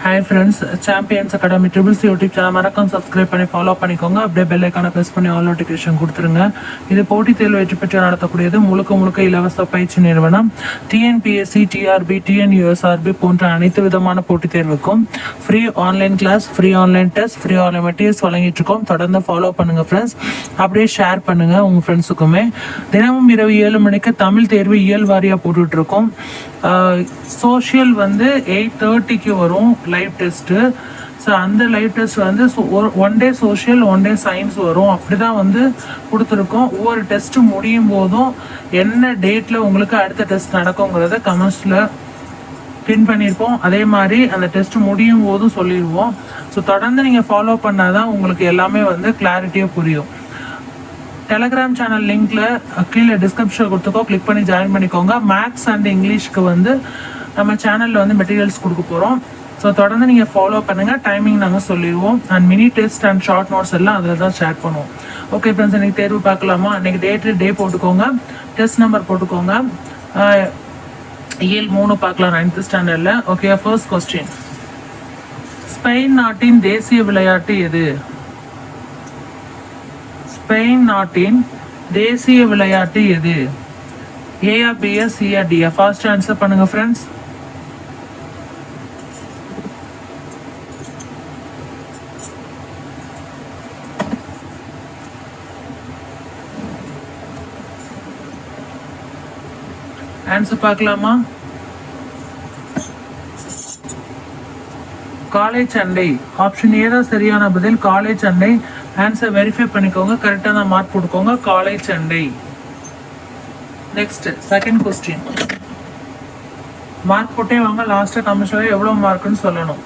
Hi friends, champions academy triples YouTube channel மறக்காம subscribe பண்ணி follow பண்ணிக்கோங்க. அப்படியே பெல் ஐக்கானை ப்ரெஸ் பண்ணி ஆல் நோட்டிஃபிகேஷன் கொடுத்துருங்க. இது போட்டித் தேர்வு வெற்றி பெற்று நடத்தக்கூடியது முழுக்க இலவச பயிற்சி நிறுவனம். டிஎன்பிஎஸ்சி, டிஆர்பி, டிஎன்யூஎஸ்ஆர்பி போன்ற அனைத்து விதமான போட்டித் தேர்வுக்கும் free online class, free online test, free online materials வழங்கிட்டு இருக்கோம். தொடர்ந்து ஃபாலோ பண்ணுங்க ஃப்ரெண்ட்ஸ். அப்படியே ஷேர் பண்ணுங்க உங்க ஃப்ரெண்ட்ஸுக்குமே. தினமும் இரவு 7 மணிக்கு தமிழ் தேர்வு இயல் வாரியாக போட்டுட்டு இருக்கோம். சோஷியல் 8:30க்கு வரும் லைவ் டெஸ்ட்டு. ஸோ அந்த live test one day social, one day science வரும். அப்படிதான் கொடுத்துருக்கோம். ஒவ்வொரு டெஸ்ட்டு முடியும் போதும் என்ன டேட்டில் உங்களுக்கு அடுத்த டெஸ்ட் நடக்குங்கிறத கமெண்ட்ஸில் பின் பண்ணியிருப்போம். அதே மாதிரி அந்த டெஸ்ட் முடியும் போதும் சொல்லிடுவோம். ஸோ தொடர்ந்து நீங்கள் ஃபாலோ பண்ணாதான் உங்களுக்கு எல்லாமே கிளாரிட்டியாக புரியும். டெலகிராம் சேனல் லிங்க்ல கீழே டிஸ்கிரிப்ஷன் கொடுத்துக்கோ, கிளிக் பண்ணி ஜாயின் பண்ணிக்கோங்க. மேக்ஸ் அண்ட் இங்கிலீஷ்க்கு நம்ம சேனலில் மெட்டீரியல்ஸ் கொடுக்க போகிறோம். ஸோ தொடர்ந்து நீங்கள் ஃபாலோ பண்ணுங்கள். டைமிங் நாங்கள் சொல்லிடுவோம். And mini test and short notes எல்லாம் அதில் தான் ஷேர் பண்ணுவோம். ஓகே ஃப்ரெண்ட்ஸ், இன்றைக்கி தேர்வு பார்க்கலாமா? இன்றைக்கி டே போட்டுக்கோங்க, டெஸ்ட் நம்பர் போட்டுக்கோங்க. இயல் 3 பார்க்கலாம் 9th ஸ்டாண்டர்டில். Okay, first question. ஸ்பெயின் நாட்டின் தேசிய விளையாட்டு எது? ஸ்பெயின் நாட்டின் தேசிய விளையாட்டு எது? ஏயா, பியா, சியா, டியா? ஃபாஸ்ட் ஆன்சர் பண்ணுங்க ஃப்ரெண்ட்ஸ். ஆன்சர் பார்க்கலாமா? காலை சண்டை. ஆப்ஷன் ஏ தான் சரியான பதில். காலை சண்டை. ஆன்சர் வெரிஃபை பண்ணிக்கோங்க, கரெக்டான மார்க் கொடுக்கோங்க. காலை சண்டை. Next second question. மார்க் போட்டே வாங்க, லாஸ்டா கமெண்ட்ஸ்ல எவ்வளவு மார்க்னு சொல்லணும்.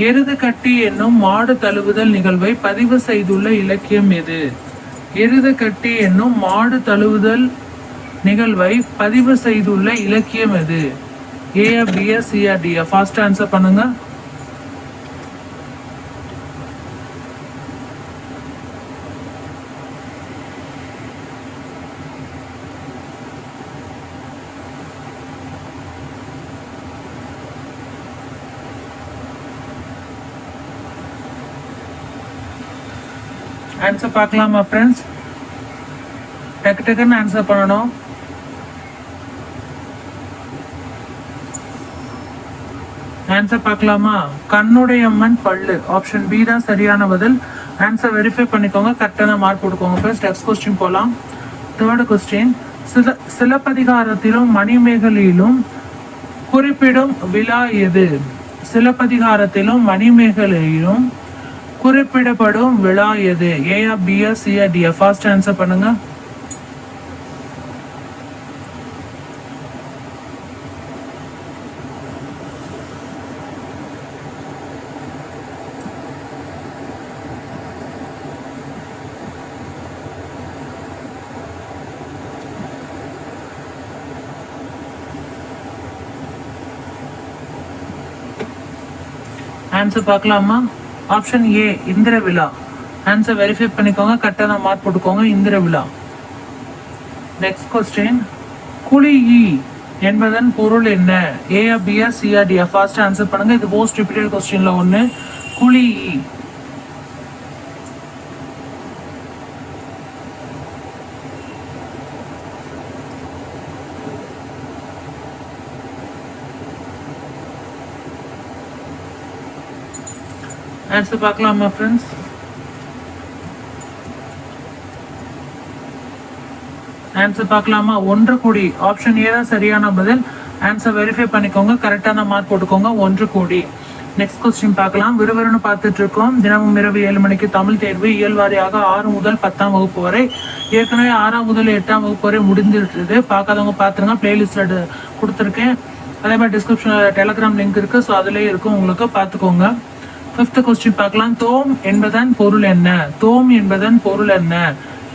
எருது கட்டி என்னும் மாடு தழுவுதல் நிகழ்வை பதிவு செய்துள்ள இலக்கியம் எது? எருது கட்டி என்னும் மாடு தழுவுதல் நிகழ்வை பதிவு செய்துள்ள இலக்கியம் எது? ஏயா, பியா, சியா, டியா? ஃபாஸ்ட் ஆன்சர் பண்ணுங்க. ஆன்சர் பார்க்கலாமா ஃப்ரெண்ட்ஸ்? டக்குன்னு ஆன்சர் பண்ணணும். ஆன்சர் பார்க்கலாமா? கண்ணுடையம்மன் பல்லு. ஆப்ஷன் பி தான் சரியான பதில். ஆன்சர் வெரிஃபை பண்ணிக்கோங்க, கரெக்டான மார்க் கொடுக்கோங்க ஃப்ரெண்ட்ஸ். நெக்ஸ்ட் கொஸ்டின் போகலாம். Third question. சிலப்பதிகாரத்திலும் மணிமேகலையிலும் குறிப்பிடும் விழா எது? சிலப்பதிகாரத்திலும் மணிமேகலையிலும் குறிப்பிடப்படும் விழா எது? ஏயா, பியா, சியா, டியா? ஃபாஸ்ட் ஆன்சர் பண்ணுங்க. ஆன்சர் பார்க்கலாமா? ஆப்ஷன் ஏ இந்திர விழா. ஆன்சர் வெரிஃபை பண்ணிக்கோங்க, கரெக்டான மார்க் போட்டுக்கோங்க. இந்திர விழா. Next question. குழியி என்பதன் பொருள் என்ன? ஏயா, பியா, சியா, டியா? ஃபாஸ்ட் ஆன்சர் பண்ணுங்க. இது மோஸ்ட் ரிப்பீட்டட் கொஸ்டின்ல ஒன்று. குழியி. ஆன்சர் பார்க்கலாமா ஃப்ரெண்ட்ஸ்? ஆன்சர் பார்க்கலாமா? ஒன்று கோடி. ஆப்ஷன் ஏ தான் சரியான பதில். ஆன்சர் வெரிஃபை பண்ணிக்கோங்க, கரெக்டான மார்க் போட்டுக்கோங்க. 1 கோடி. நெக்ஸ்ட் கொஸ்டின் பார்க்கலாம். விறுவிறுன்னு பார்த்துட்டு இருக்கோம். தினமும் இரவு 7 மணிக்கு தமிழ் தேர்வு இயல் வாரியாக 6 முதல் 10ஆம் வகுப்பு வரை. ஏற்கனவே 6ஆம் முதல் 8ஆம் வகுப்பு வரை முடிஞ்சிருக்குது. பார்க்காதவங்க பார்த்துருங்க, பிளேலிஸ்ட்ல கொடுத்துருக்கேன். அதே மாதிரி டிஸ்கிரிப்ஷன்ல டெலகிராம் லிங்க் இருக்கு. ஸோ அதுலேயே இருக்கும், உங்களுக்கு பார்த்துக்கோங்க. 5th கொஸ்டின் பார்க்கலாம். தோம் என்பதன் பொருள் என்ன? தோம் என்பதன் பொருள் என்ன?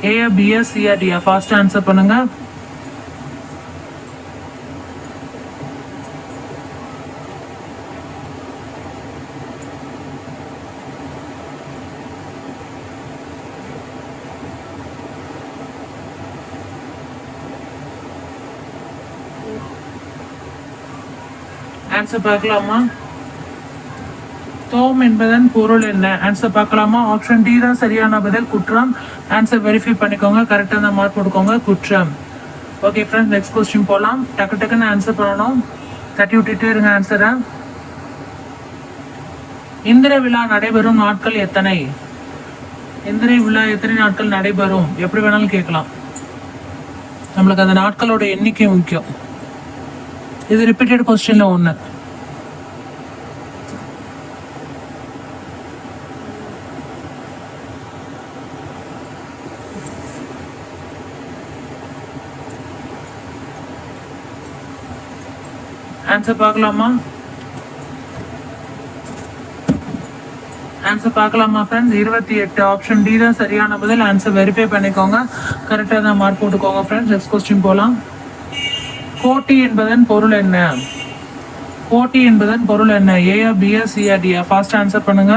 ஏயா, பியா, சியா, டியா? ஃபாஸ்ட் ஆன்சர் பண்ணுங்க. ஆன்சர் பார்க்கலாமா? தோம் என்பதன் பொருள் என்ன? ஆன்சர் பார்க்கலாமா? ஆப்ஷன் டி தான் சரியான பதில், குற்றம். ஆன்சர் வெரிஃபை பண்ணிக்கோங்க, கரெக்டாக தான் மார்க் கொடுக்கோங்க, குற்றம். ஓகே ஃப்ரெண்ட்ஸ், நெக்ஸ்ட் கொஸ்டின் போகலாம். டக்கு டக்குன்னு ஆன்சர் பண்ணணும், தட்டி விட்டுட்டே இருங்க ஆன்சரை. இந்திர விழா நடைபெறும் நாட்கள் எத்தனை? இந்திர விழா எத்தனை நாட்கள் நடைபெறும்? எப்படி வேணாலும் கேட்கலாம், நம்மளுக்கு அந்த நாட்களோட எண்ணிக்கை முக்கியம். இது ரிப்பீட்டட் கொஸ்டின்ல ஒன்று. ஆன்சர் பார்க்கலாமா? ஆன்சர் பார்க்கலாமா ஃப்ரெண்ட்ஸ்? 28. ஆப்ஷன் டி தான் சரியான பதில். ஆன்சர் வெரிஃபை பண்ணிக்கோங்க, கரெக்டாக தான் மார்க் போட்டுக்கோங்க ஃப்ரெண்ட்ஸ். நெக்ஸ்ட் கொஸ்டின் போகலாம். கோட்டி என்பதன் பொருள் என்ன? கோட்டி என்பதன் பொருள் என்ன? ஏயா பியா சியா டியா? ஃபாஸ்ட் ஆன்சர் பண்ணுங்க.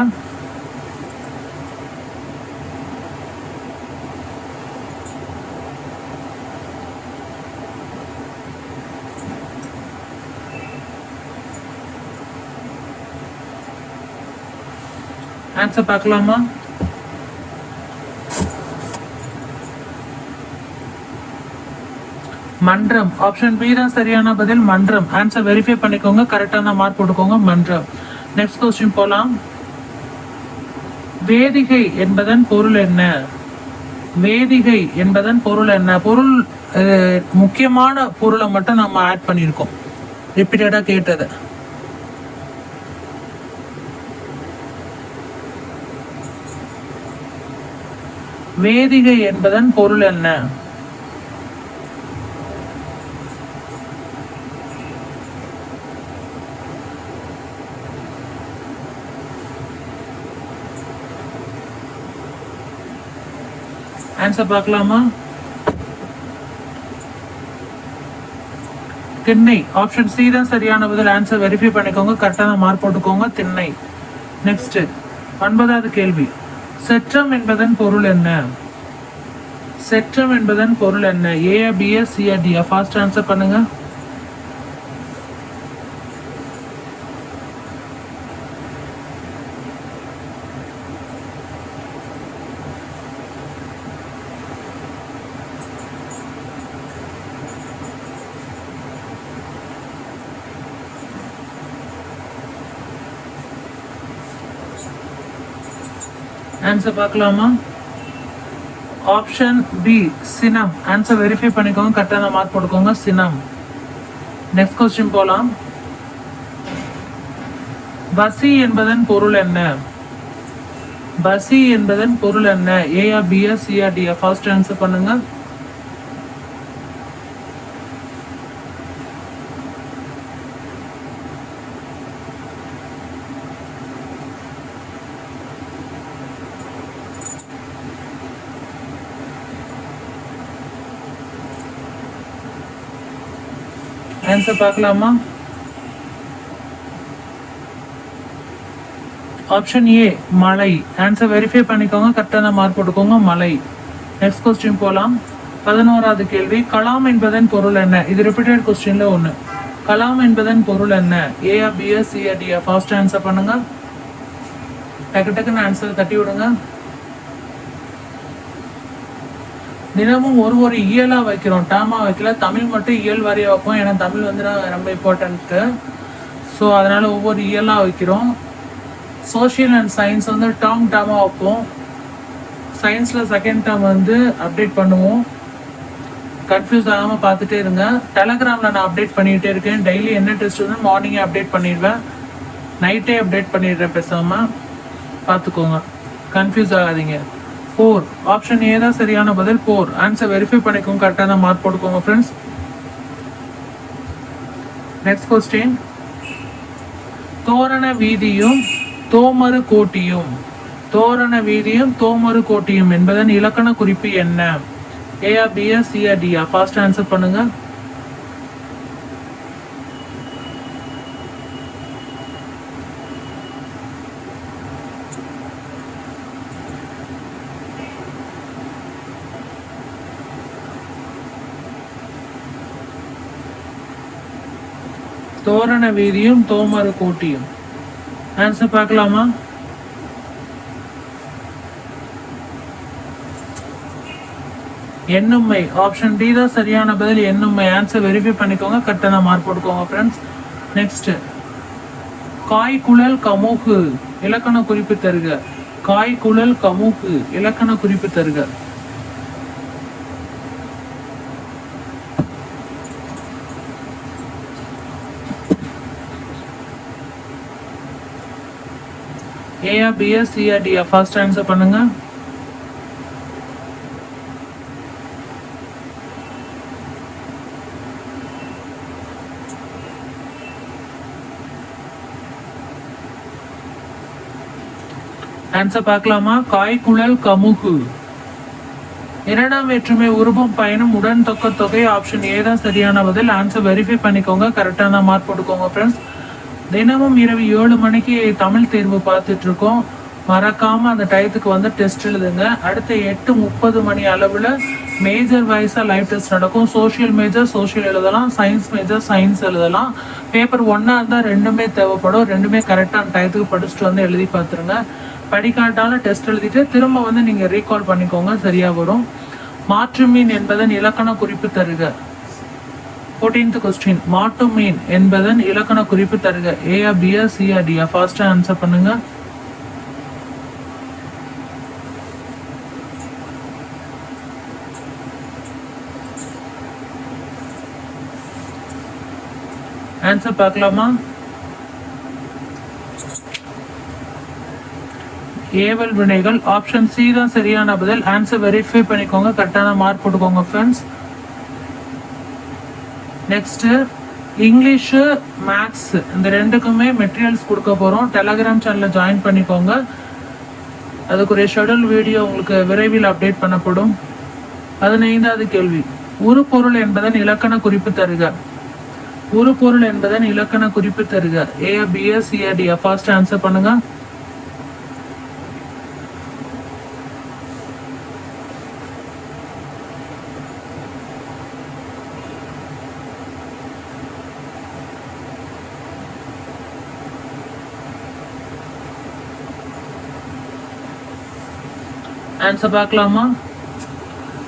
ஆன்சர் பார்க்கலாமா? மன்றம். ஆப்ஷன் பி தான் சரியான பதில், மன்றம். ஆன்சர் வெரிஃபை பண்ணிக்கோங்க, கரெக்டான மார்க் போட்டுக்கோங்க, மன்றம். நெக்ஸ்ட் கொஸ்டின் போலாம். வேதிகை என்பதன் பொருள் என்ன? வேதிகை என்பதன் பொருள் என்ன? பொருள் முக்கியமான பொருளை மட்டும் நம்ம ஆட் பண்ணியிருக்கோம், ரிப்பீட்டடா கேட்டது. வேதிகை என்பதன் பொருள் என்ன? ஆன்சர் பார்க்கலாமா? திண்ணை. ஆப்ஷன் சி தான் சரியான பதில். ஆன்சர் வெரிஃபை பண்ணிக்கோங்க, கரெக்டான மார்க் போட்டுக்கோங்க, திண்ணை. நெக்ஸ்ட் 9வது கேள்வி. செற்றம் என்பதன் பொருள் என்ன? செற்றம் என்பதன் பொருள் என்ன? ஏயா பியா சியா டியா? ஃபாஸ்ட் ஆன்சர் பண்ணுங்க. ஆன்சர் பார்க்கலாமா? ஆப்ஷன் பி சினம். ஆன்சர் வெரிஃபை பண்ணிக்கோங்க, கரெக்டான மார்க் போட்டுக்கோங்க, சினம். நெக்ஸ்ட் கொஸ்டின் போலாம். பசி என்பதன் பொருள் என்ன? பசி என்பதன் பொருள் என்ன? ஏயா பியா சியா டியா? ஃபர்ஸ்ட் ஆன்சர் பண்ணுங்க. ஆன்சர் பார்க்கலாமா? ஆப்ஷன் ஏ மலை. ஆன்சர் வெரிஃபை பண்ணிக்கோங்க, கரெக்டான மார்க் போட்டுக்கோங்க, மலை. நெக்ஸ்ட் கொஸ்டின் போலாம். 11வது கேள்வி. கலாம் என்பதன் பொருள் என்ன? இது ரிப்பீட்டட் கொஸ்டின்ல ஒன்று. கலாம் என்பதன் பொருள் என்ன? ஏயா பியா சியா டியா? ஃபர்ஸ்ட் ஆன்சர் பண்ணுங்க, டக்கு டக்குன்னு ஆன்சர் தட்டி விடுங்க. தினமும் ஒரு இயலா வைக்கிறோம், டேர்மா வைக்கல. தமிழ் மட்டும் இயல் வாரியா வைப்போம், ஏன்னா தமிழ் வந்து ரொம்ப இம்பார்ட்டன்ட்டு. ஸோ அதனால ஒவ்வொரு இயலா வைக்கிறோம். சோஷியல் அண்ட் சயின்ஸ் வந்து டேர்மா வைப்போம். சயின்ஸில் செகண்ட் டேர்ம் வந்து அப்டேட் பண்ணுவோம். கன்ஃபியூஸ் ஆகாமல் பார்த்துட்டே இருங்க. டெலகிராமில் நான் அப்டேட் பண்ணிகிட்டே இருக்கேன். டெய்லி என்ன டெஸ்ட் வந்து மார்னிங்கே அப்டேட் பண்ணிடுவேன், நைட்டே அப்டேட் பண்ணிடுறேன். பேசாமல் பார்த்துக்கோங்க, கன்ஃபியூஸ் ஆகாதீங்க. 4. ஆப்ஷன் ஏ தான் சரியான பதில், 4. ஆன்சர் வெரிஃபை பண்ணிக்கோங்க, கரெக்டான மார்க் போட்டுக்கோங்க ஃப்ரெண்ட்ஸ். Next question. தோரண வீதியும் தோமரு கோட்டியும். தோரண வீதியும் தோமரு கோட்டியும் என்பதன் இலக்கண குறிப்பு என்ன? ஏயா பியா சியா டியா? ஃபாஸ்ட் ஆன்சர் பண்ணுங்க. தோரண வீதியும் தோமரு கோட்டியும். ஆன்சர் பார்க்கலாமா? எண்ணுமை. ஆப்ஷன் டி தான் சரியான பதில், எண்ணுமை. ஆன்சர் வெரிஃபை பண்ணிக்கோங்க, கரெக்டான மார்க் போட்டுக்கோங்க ஃப்ரெண்ட்ஸ். நெக்ஸ்ட், காய்குழல் கமுகு இலக்கண குறிப்பு தருக. காய்குழல் கமுகு இலக்கண குறிப்பு தருக. ஏயா பியா சியா டியா? ஃபர்ஸ்ட் ஆன்சர் பண்ணுங்க. ஆன்சர் பார்க்கலாமா? காய்குழல் கமுகு. இரண்டாம் வேற்றுமை உருவம் பயணம் உடன் தொக்க தொகை. ஆப்ஷன் ஏ தான் சரியான பதில். ஆன்சர் வெரிஃபை பண்ணிக்கோங்க, கரெக்டான மார்க் போட்டுக்கோங்க ஃப்ரெண்ட்ஸ். தினமும் இரவு 7 மணிக்கு தமிழ் தேர்வு பார்த்துட்டு இருக்கோம். மறக்காம அந்த டயத்துக்கு வந்து டெஸ்ட் எழுதுங்க. அடுத்த 8:30 மணி அளவில் மேஜர் வைஸாக லைவ் டெஸ்ட் நடக்கும். சோஷியல் மேஜர் சோஷியல் எழுதலாம், சயின்ஸ் மேஜர் சயின்ஸ் எழுதலாம். பேப்பர் 1 இருந்தால் ரெண்டுமே தேவைப்படும். ரெண்டுமே கரெக்டான டயத்துக்கு படிச்சுட்டு வந்து எழுதி பார்த்துருங்க. படிக்காட்டாலும் டெஸ்ட் எழுதிட்டு திரும்ப வந்து நீங்கள் ரீகால் பண்ணிக்கோங்க, சரியா வரும். மாற்று மீன் என்பதன் இலக்கண குறிப்பு தருக. 14th கொஸ்டின், மாட்டு மீன் என்பதன் இலக்கண குறிப்பு தருக. ஏயா பியா சியா டியா? ஃபாஸ்டா ஆன்சர் பண்ணுங்க. ஆன்சர் பார்க்கலாமா? ஏவல் வினைகள். ஆப்ஷன் சி தான் சரியான பதில். ஆன்சர் வெரிஃபை பண்ணிக்கோங்க, கரெக்டான மார்க் போட்டுக்கோங்க ஃப்ரெண்ட்ஸ். நெக்ஸ்ட், இங்கிலீஷ் மேக்ஸ் இந்த ரெண்டுக்குமே மெட்டீரியல்ஸ் கொடுக்க போகிறோம். டெலகிராம் சேனலில் ஜாயின் பண்ணிக்கோங்க. அதுக்குரிய ஷெடியூல் வீடியோ உங்களுக்கு விரைவில் அப்டேட் பண்ணப்படும். 15வது கேள்வி, உருப்பொருள் என்பதன் இலக்கண குறிப்பு தருக. உருப்பொருள் என்பதன் இலக்கண குறிப்பு தருக. ஏ பிஏ சிஏ டியா? ஃபாஸ்ட் ஆன்சர் பண்ணுங்க. ஆன்சர் பார்க்கலாமா?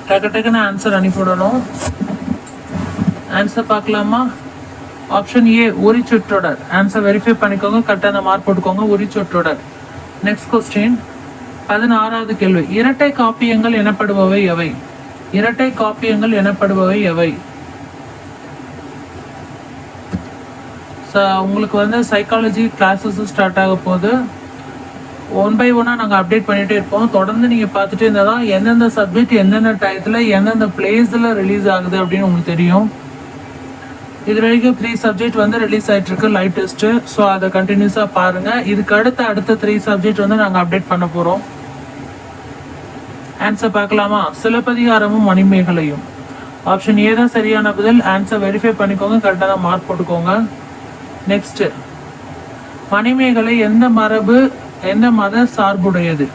டக்குன்னு ஆன்சர் அனுப்பிவிடணும். ஆன்சர் பார்க்கலாமா? ஆப்ஷன் ஏ உரிச்சொற்றொடர். ஆன்சர் வெரிஃபை பண்ணிக்கோங்க, கரெக்டான மார்க் போட்டுக்கோங்க, உரிச்சொற்றொடர். நெக்ஸ்ட் கொஸ்டின், 16வது கேள்வி, இரட்டை காப்பியங்கள் எனப்படுபவை எவை? இரட்டை காப்பியங்கள் எனப்படுபவை எவை? உங்களுக்கு வந்து சைக்காலஜி கிளாஸஸ் ஸ்டார்ட் ஆக போகுது. 1 by 1 நாங்கள் அப்டேட் பண்ணிகிட்டே இருப்போம். தொடர்ந்து நீங்கள் பார்த்துட்டே இருந்தால் தான் எந்தெந்த சப்ஜெக்ட் எந்தெந்த டயத்தில் எந்தெந்த பிளேஸில் ரிலீஸ் ஆகுது அப்படின்னு உங்களுக்கு தெரியும். இது வரைக்கும் 3 சப்ஜெக்ட் வந்து ரிலீஸ் ஆகிட்டு இருக்கு லைவ் டெஸ்ட்டு. ஸோ அதை கண்டினியூஸாக பாருங்கள். இதுக்கு அடுத்த 3 சப்ஜெக்ட் வந்து நாங்கள் அப்டேட் பண்ண போகிறோம். ஆன்சர் பார்க்கலாமா? சிலப்பதிகாரமும் மணிமேகலையும். ஆப்ஷன் ஏ தான் சரியான பதில். ஆன்சர் வெரிஃபை பண்ணிக்கோங்க, கரெக்டான மார்க் போட்டுக்கோங்க. நெக்ஸ்ட், மணிமேகலை எந்த மத சார்புடையது?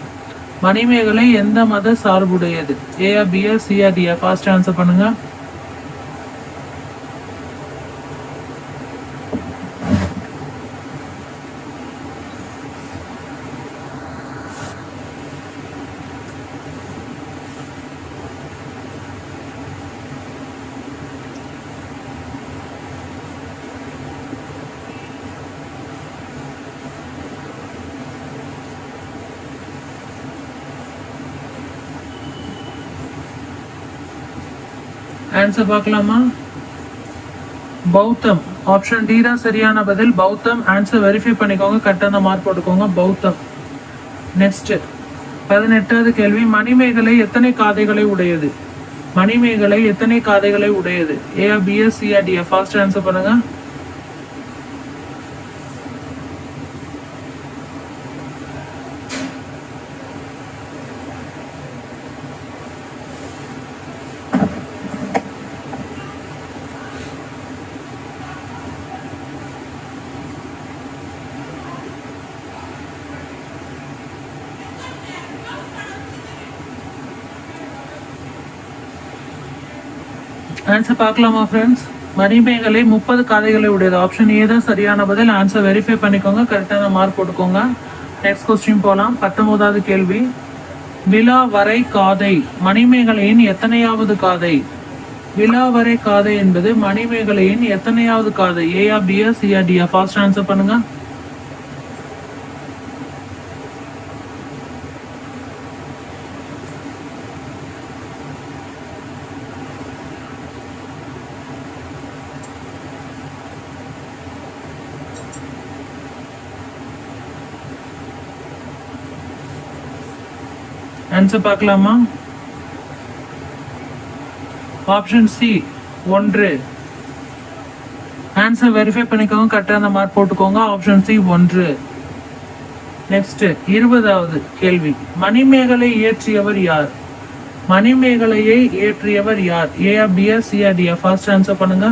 மணிமேகலை எந்த மத சார்புடையது? ஏயா பியா சியா டியா? ஃபாஸ்ட் ஆன்சர் பண்ணுங்க. ஆன்சர் பார்க்கலாமா? பௌத்தம். ஆப்ஷன் டி தான் சரியான பதில், பௌத்தம். ஆன்சர் வெரிஃபை பண்ணிக்கோங்க, கரெக்டான மார்க் போட்டுக்கோங்க, பௌத்தம். நெக்ஸ்ட், 18வது கேள்வி, மணிமேகலை எத்தனை காதைகளை உடையது? மணிமேகலை எத்தனை காதைகளை உடையது? ஏஆ பிஏ சிஆ டியா? ஃபாஸ்ட் ஆன்சர் பண்ணுங்க. ஆன்சர் பார்க்கலாமா ஃப்ரெண்ட்ஸ்? மணிமேகலை 30 காதைகளை உடையது. ஆப்ஷன் ஏ தான் சரியான பதில். ஆன்சர் வெரிஃபை பண்ணிக்கோங்க, கரெக்டான மார்க் போட்டுக்கோங்க. நெக்ஸ்ட் கொஸ்டின் போலாம். 19வது கேள்வி. விலாவரை காதை மணிமேகலையின் எத்தனையாவது காதை? விலாவரை காதை என்பது மணிமேகலையின் எத்தனையாவது காதை? ஏயா பியா சியா டியா? ஃபாஸ்ட் ஆன்சர் பண்ணுங்க. ஆன்சர் பார்க்கலாமா? Option C 1. ஆன்சர் வெரிஃபை பண்ணிக்கோங்க, கரெக்டான மார்க் போட்டுக்கோங்க. Option C 1. நெக்ஸ்ட் 20வது கேள்வி. மணிமேகலை இயற்றியவர் யார்? மணிமேகலையை இயற்றியவர் யார்? ஏயா பியா சியா டியா? ஃபர்ஸ்ட் ஆன்சர் பண்ணுங்க.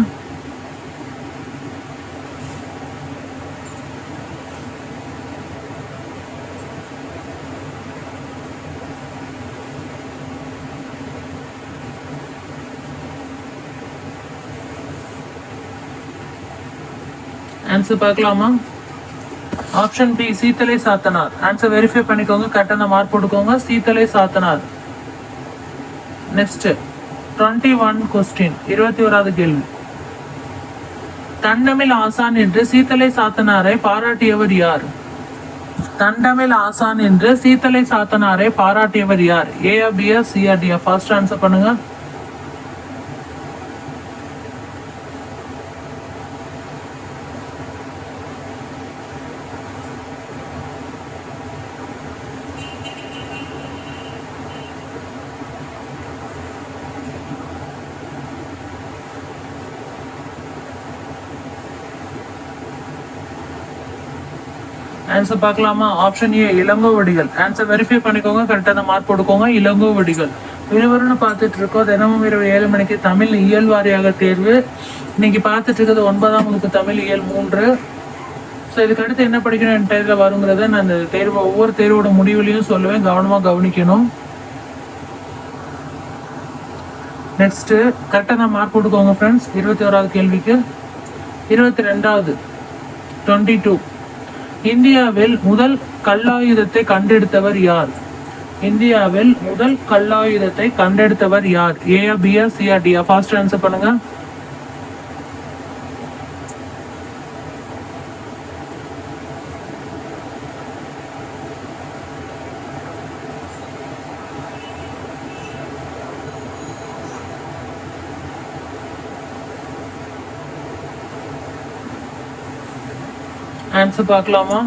ஆன்சர் பார்க்கலாமா? Option B Seethalai Sathanar. Answer verify பண்ணிக்கோங்க, கரெக்டான மார்க் போட்டுக்கோங்க. சீத்தலை சாத்தனார். Next 21 question. 21வது கேள்வி. தண்டமிழ் ஆசான் என்று சீத்தலை சாத்தனாரை பாராட்டியவர் யார்? தண்டமிழ் ஆசான் என்று சீத்தலை சாத்தனாரை பாராட்டியவர் யார்? ஏயா பியா சியா டியா? ஃபர்ஸ்ட் ஆன்சர் பண்ணுங்க. ஆன்சர் பார்க்கலாமா? Option A Ilangovadigal. Answer verify பண்ணிக்கோங்க, கரெக்டான மார்க் போட்டுக்கோங்க. இளங்கோவடிகள். விறுவிறுன்னு பார்த்துட்டு இருக்கோம். தினமும் இரவு 7 மணிக்கு தமிழ் இயல் வாரியாக தேர்வு. இன்னைக்கு பார்த்துட்டு இருக்கிறது 9ஆம் வகுப்பு தமிழ் இயல் 3. ஸோ இதுக்கு அடுத்து என்ன படிக்கணும் டைம்ல வருங்கிறத நான் இந்த தேர்வு ஒவ்வொரு தேர்வோட முடிவுலையும் சொல்லுவேன், கவனமாக கவனிக்கணும். நெக்ஸ்ட் கரெக்டான மார்க் போட்டுக்கோங்க ஃப்ரெண்ட்ஸ். 21வது கேள்விக்கு. 22வது 22. இந்தியாவில் முதல் கல்லாயுதத்தை கண்டெடுத்தவர் யார்? இந்தியாவில் முதல் கல்லாயுதத்தை கண்டெடுத்தவர் யார்? ஏயா பியா சியா டியா? ஃபாஸ்ட் ஆன்சர் பண்ணுங்க. ஆன்சர் பார்க்கலாமா?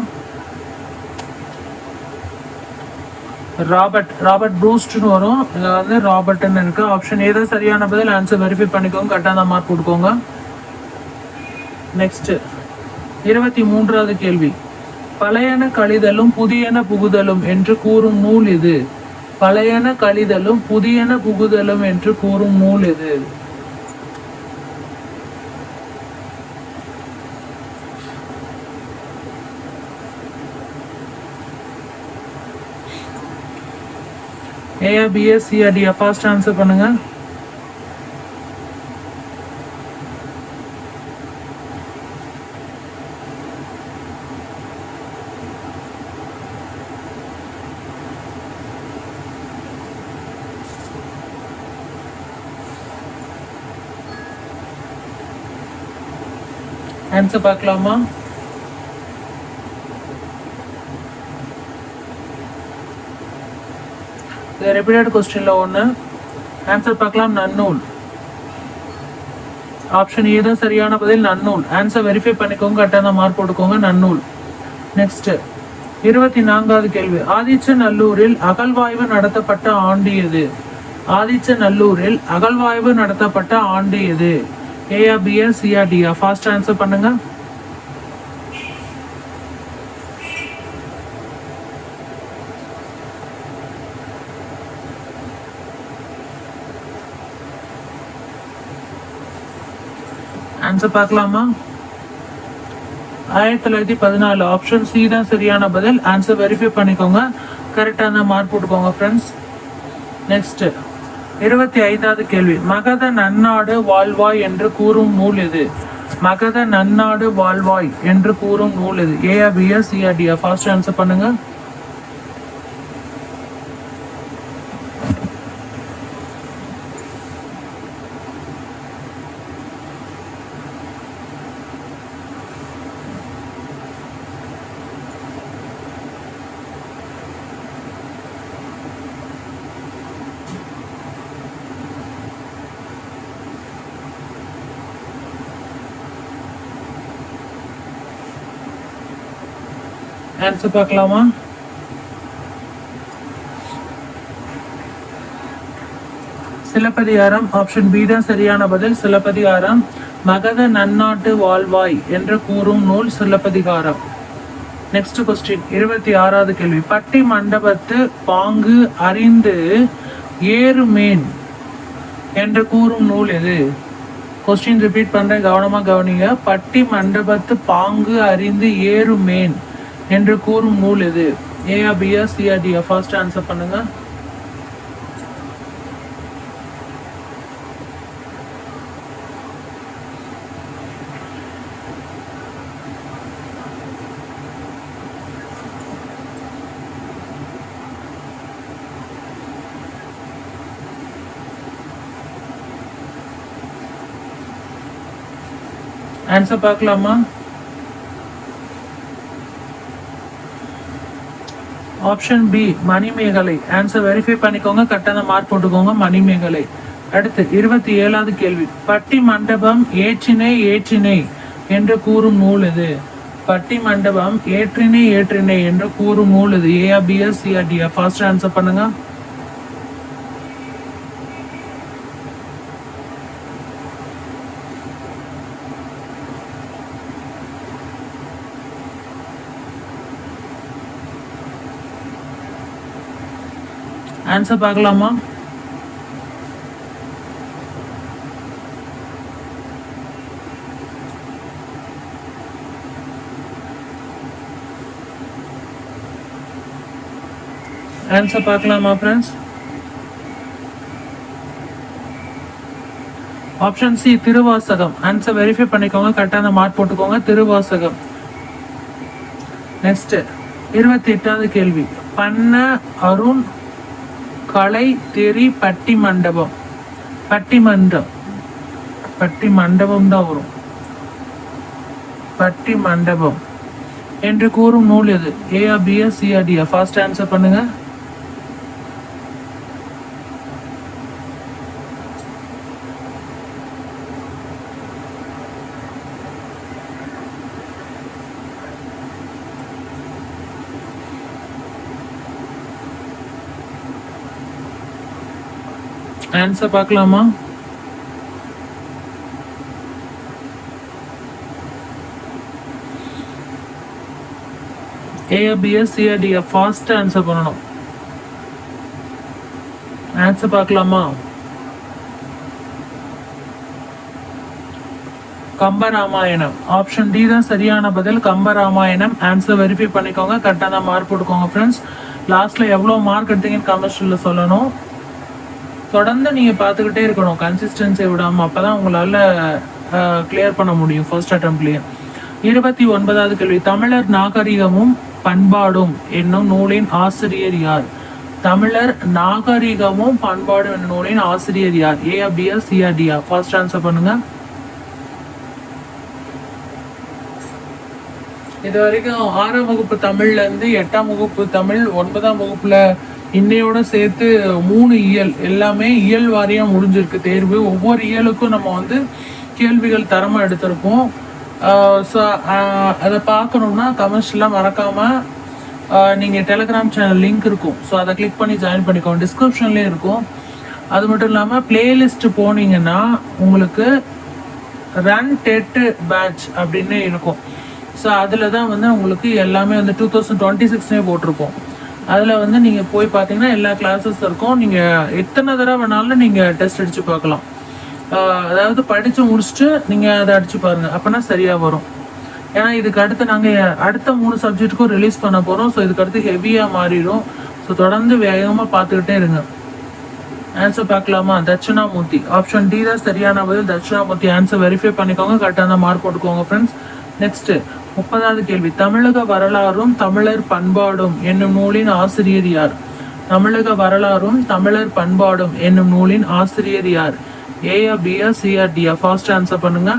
ராபர்ட் ப்ரூஸ்ட்னு வரும். இதில் வந்து ராபர்ட்னு இருக்கு. ஆப்ஷன் ஏதோ சரியான பதில். ஆன்சர் வெரிஃபை பண்ணிக்கோங்க, கரெக்டான மார்க் கொடுக்கோங்க. நெக்ஸ்ட் 23வது கேள்வி. பழையன கழிதலும் புதியன புகுதலும் என்று கூறும் நூல் இது. பழையன கழிதலும் புதியன புகுதலும் என்று கூறும் நூல் இது. ஏயா பியா சியா டியா? ஃபர்ஸ்ட் ஆன்சர் பண்ணுங்க. ஆன்சர் பார்க்கலாமா? ரிப்பீட்டட் கொஸ்டின்ல ஒன்று. ஆன்சர் பார்க்கலாம். நன்னூல். ஆப்ஷன் ஏ தான் சரியான பதில். நன்னூல். ஆன்சர் வெரிஃபை பண்ணிக்கோங்க, கரெக்டான மார்க் போட்டுக்கோங்க. நன்னூல். நெக்ஸ்ட் 24வது கேள்வி. ஆதிச்சநல்லூரில் அகழ்வாய்வு நடத்தப்பட்ட ஆண்டு எது? ஆதிச்சநல்லூரில் அகழ்வாய்வு நடத்தப்பட்ட ஆண்டு எது? ஏயா பியா சியா டியா? ஃபாஸ்ட் ஆன்சர் பண்ணுங்க. ஆன்சர் பார்க்கலாமா? 1914. ஆப்ஷன் சி தான் சரியான பதில். ஆன்சர் வெரிஃபை பண்ணிக்கோங்க, கரெக்டான மார்க் போட்டுக்கோங்க ஃப்ரெண்ட்ஸ். நெக்ஸ்ட் 25வது கேள்வி, மகத நன்னாடு வாழ்வாய் என்று கூறும் நூல் எது? மகத நன்னாடு வாழ்வாய் என்று கூறும் நூல் எது? ஏஆ பிஆ சிஆ டிஆ? ஃபாஸ்ட் ஆன்சர் பண்ணுங்க. ஆன்சர் பார்க்கலாமா? சிலப்பதிகாரம். ஆப்ஷன் பி தான் சரியான பதில். சிலப்பதிகாரம். மகத நன்னாட்டு வாழ்வாய் என்று கூறும் நூல் சிலப்பதிகாரம். நெக்ஸ்ட் கொஸ்டின், 26வது கேள்வி, பட்டி மண்டபத்து பாங்கு அறிந்து ஏறுமேன் என்று கூறும் நூல் எது? கொஸ்டின் ரிப்பீட் பண்றேன், கவனமா கவனிங்க. பட்டி மண்டபத்து பாங்கு அறிந்து ஏறுமேன் என்று கூறும் நூல் எது? ஏஆ பிஆ சிஆ டிஆ? ஃபர்ஸ்ட் ஆன்சர் பண்ணுங்க. ஆன்சர் பார்க்கலாமா? Option B Manimekalai. Answer verify பண்ணிக்கோங்க, கரெக்டான மார்க் போட்டுக்கோங்க. மணிமேகலை. அடுத்து 27வது கேள்வி, பட்டி மண்டபம் ஏற்றினை ஏற்றினை என்று கூறும் நூல் எது? பட்டி மண்டபம் ஏற்றினை ஏற்றினை என்று கூறும் நூல் எது? ஏஆ பிஆ சிஆ டிஆ? ஃபர்ஸ்ட் ஆன்சர் பண்ணுங்க. ஆன்சர் பார்க்கலாமா? ஆன்சர் பார்க்கலாமா friends? Option C Thiruvasagam. Answer verify பண்ணிக்கோங்க, கரெக்டான மார்க் போட்டுக்கோங்க. திருவாசகம். நெக்ஸ்ட் 28வது கேள்வி, பண்ண அருண் கலை தெரி பட்டி மண்டபம். பட்டி மண்டபம் தான் வரும். பட்டி மண்டபம் என்று கூறும் நூல் எது? ஏஆ பிஆ சிஆ டிஆ? ஃபர்ஸ்ட் ஆன்சர் பண்ணுங்க. ஆன்சர் பார்க்கலாமா? ஏஆ பிஆ சிஆ டிஆ? ஃபாஸ்ட் ஆன்சர் பண்ணணும். ஆன்சர் பார்க்கலாமா? கம்பராமாயணம். ஆப்ஷன் டி தான் சரியான பதில், கம்பராமாயணம். ஆன்சர் வெரிஃபை பண்ணிக்கோங்க, கரெக்டான மார்க் போட்டுக்கோங்க ஃப்ரெண்ட்ஸ். லாஸ்ட்ல எவ்வளவு மார்க் எடுத்தீங்கன்னு கமெண்ட்ஸ்ல சொல்லணும். தொடர்ந்து நீங்க பார்த்துக்கிட்டே இருக்கணும், கன்சிஸ்டன்சி விடாம. அப்பதான் உங்களால கிளியர் பண்ண முடியும் ஃபர்ஸ்ட் அட்டெம்ப்ட்லயே. 29வது கேள்வி, தமிழர் நாகரிகமும் பண்பாடும் என்னும் நூலின் ஆசிரியர் யார்? தமிழர் நாகரிகமும் பண்பாடும் என்னும் நூலின் ஆசிரியர் யார்? ஏஆ பிஆ சிஆ டிஆ? ஃபர்ஸ்ட் ஆன்சர் பண்ணுங்க. இது வரைக்கும் 6ஆம் வகுப்பு தமிழ்ல இருந்து 8ஆம் வகுப்பு தமிழ், 9ஆம் வகுப்புல இன்னையோட சேர்த்து 3 இயல், எல்லாமே இயல் வாரியா முடிஞ்சிருக்கு தேர்வு. ஒவ்வொரு இயலுக்கும் நம்ம வந்து கேள்விகள் தரமா எடுத்திருப்போம். ஸோ அதை பார்க்கணும்னா கமெண்ட்ஸ்லாம் மறக்காம நீங்க டெலிகிராம் சேனல் லிங்க் இருக்கும், ஸோ அதை கிளிக் பண்ணி ஜாயின் பண்ணிக்கோங்க, டிஸ்கிரிப்ஷன்லேயே இருக்கும். அது மட்டும் இல்லாமல் பிளேலிஸ்ட் போனீங்கன்னா உங்களுக்கு ரன் டெட் பேட்ச் அப்படின்னு இருக்கும். ஸோ அதில் தான் வந்து உங்களுக்கு எல்லாமே வந்து 2026 போட்டிருப்போம். அதில் வந்து நீங்கள் போய் பார்த்தீங்கன்னா எல்லா கிளாஸஸ் இருக்கும். நீங்கள் எத்தனை தடவை வேணாலும் நீங்கள் டெஸ்ட் அடித்து பார்க்கலாம். அதாவது படித்து முடிச்சுட்டு நீங்கள் அதை அடித்து பாருங்கள், அப்போனா சரியாக வரும். ஏன்னா இதுக்கு அடுத்து நாங்கள் அடுத்த 3 சப்ஜெக்ட்டுக்கும் ரிலீஸ் பண்ண போகிறோம். ஸோ இதுக்கு அடுத்து ஹெவியாக மாறிடும். ஸோ தொடர்ந்து வேகமாக பார்த்துக்கிட்டே இருங்க. ஆன்சர் பார்க்கலாமா? தட்சிணாமூர்த்தி. ஆப்ஷன் டி தான் சரியான பதில், தட்சிணாமூர்த்தி. ஆன்சர் வெரிஃபை பண்ணிக்கோங்க, கரெக்டான மார்க் போட்டுக்கோங்க ஃப்ரெண்ட்ஸ். நெக்ஸ்ட் 30வது கேள்வி. தமிழக வரலாறும் தமிழர் பண்பாடும் என்னும் நூலின் ஆசிரியர் யார்? தமிழக வரலாறும் தமிழர் பண்பாடும் என்னும் நூலின் ஆசிரியர் யார்? ஏயா, பியா, சியா, டியா? ஃபாஸ்ட் ஆன்சர் பண்ணுங்க.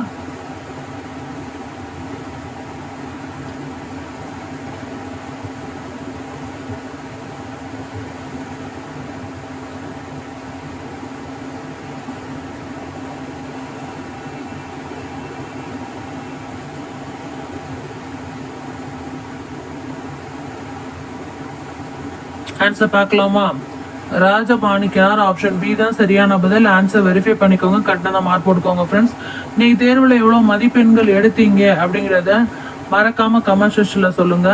ஆன்சர் பார்க்கலாமா? ராஜமாணிக்கனார். ஆப்ஷன் பி தான் சரியான பதில். ஆன்சர் வெரிஃபை பண்ணிக்கோங்க, கரெக்டான மார்க் போட்டுக்கோங்க ஃப்ரெண்ட்ஸ். நீங்க தேர்வுல எவ்வளவு மதிப்பெண்கள் எடுத்தீங்க அப்படிங்கிறத மறக்காம கமெண்ட் செக்ஷன்ல சொல்லுங்க.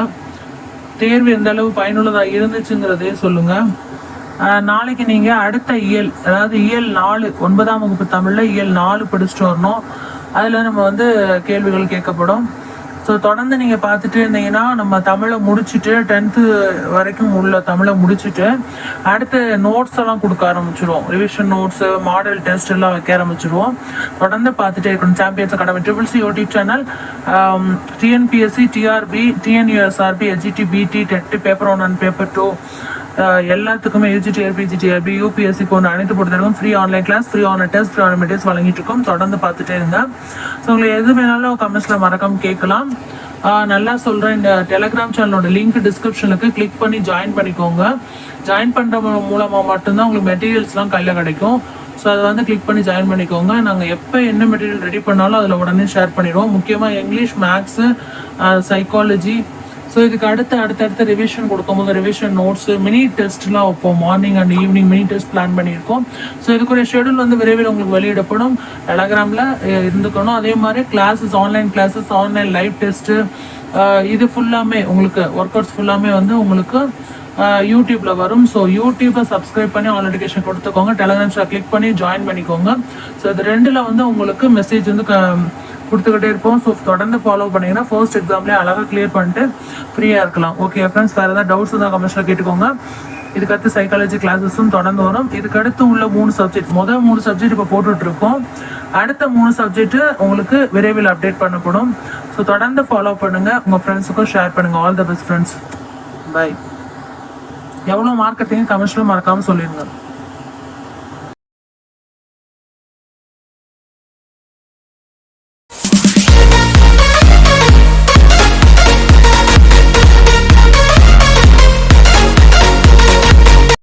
தேர்வு எந்த அளவு பயனுள்ளதா இருந்துச்சுங்கிறதே சொல்லுங்க. நாளைக்கு நீங்க அடுத்த இயல், அதாவது இயல் 4 9ஆம் வகுப்பு தமிழ்ல இயல் 4 படிச்சுட்டு வரணும். அதுல நம்ம வந்து கேள்விகள் கேட்கப்படும். ஸோ தொடர்ந்து நீங்கள் பார்த்துட்டு இருந்தீங்கன்னா நம்ம தமிழை முடிச்சுட்டு 10th வரைக்கும் உள்ள தமிழை முடிச்சுட்டு அடுத்த நோட்ஸ் எல்லாம் கொடுக்க ஆரம்பிச்சிருவோம். ரிவிஷன் நோட்ஸு, மாடல் டெஸ்ட் எல்லாம் வைக்க ஆரம்பிச்சிருவோம். தொடர்ந்து பார்த்துட்டே இருக்கணும். Champions academy triple C YouTube channel. TNPSC, TRB, TNUSRB, SGT, BT, TET, paper 1 and paper 2 எல்லாத்துக்குமே யூஜிடிஆர், பிஜிடிஆர்பி, யூபிஎஸ்சி போன்ற அனைத்து பொறுத்தவரைக்கும் free online class, free online test, free online materials வழங்கிட்டு இருக்கோம். தொடர்ந்து பார்த்துட்டே இருங்க. ஸோ உங்களுக்கு எது வேணாலும் கமெண்ட்ஸில் மறக்காம கேட்கலாம். நல்லா சொல்கிறேன், இந்த டெலிகிராம் சேனலோட லிங்க் டிஸ்கிரிப்ஷனுக்கு கிளிக் பண்ணி ஜாயின் பண்ணிக்கோங்க. ஜாயின் பண்ணுற மூலமாக மட்டும்தான் உங்களுக்கு மெட்டீரியல்ஸ்லாம் கையில் கிடைக்கும். ஸோ அதை வந்து கிளிக் பண்ணி ஜாயின் பண்ணிக்கோங்க. நாங்கள் எப்போ என்ன மெட்டீரியல் ரெடி பண்ணாலும் அதில் உடனே ஷேர் பண்ணிடுவோம். முக்கியமாக இங்கிலீஷ், மேக்ஸு, சைக்காலஜி. ஸோ இதுக்கு அடுத்தடுத்த ரிவிஷன் கொடுக்கும்போது ரிவிஷன் நோட்ஸு, மினி டெஸ்ட்லாம் வைப்போம். Morning and evening mini test plan பண்ணியிருக்கோம். ஸோ இதுக்குரிய ஷெடியூல் வந்து விரைவில் உங்களுக்கு வெளியிடப்படும். டெலகிராமில் இருந்துக்கணும். அதே மாதிரி classes, online classes, online live test, இது ஃபுல்லாமே உங்களுக்கு ஒர்க் அவுட்ஸ் ஃபுல்லாமே வந்து உங்களுக்கு யூடியூப்ல வரும். ஸோ யூடியூப்பை சப்ஸ்கிரைப் பண்ணி ஆல் நோட்டிஃபிகேஷன் கொடுத்துக்கோங்க. டெலகிராம் கிளிக் பண்ணி ஜாயின் பண்ணிக்கோங்க. ஸோ இது 2ல் வந்து உங்களுக்கு மெசேஜ் வந்து கொடுத்துக்கிட்டே இருப்போம். ஸோ தொடர்ந்து ஃபாலோ பண்ணிங்கன்னா ஃபர்ஸ்ட் எக்ஸாம்லேயே அழகாக கிளியர் பண்ணிட்டு ஃப்ரீயாக இருக்கலாம். ஓகே ஃப்ரெண்ட்ஸ், வேறு ஏதாவது டவுட்ஸ் தான் கமெண்ட்ஸில் கேட்டுக்கோங்க. இதுக்கடுத்து சைக்காலஜி கிளாஸஸும் தொடர்ந்து வரும். இதுக்கடுத்து உள்ள 3 சப்ஜெக்ட், முதல் 3 சப்ஜெக்ட் இப்போ போட்டுட்ருக்கோம். அடுத்த 3 சப்ஜெக்ட் உங்களுக்கு விரைவில் அப்டேட் பண்ணப்படும். ஸோ தொடர்ந்து ஃபாலோ பண்ணுங்கள், உங்கள் ஃப்ரெண்ட்ஸுக்கும் ஷேர் பண்ணுங்கள். All the best friends, bye. எவ்வளோ மார்க் எடுத்தீங்க கமெண்ட்ஸில் மறக்காமல் சொல்லிடுங்க.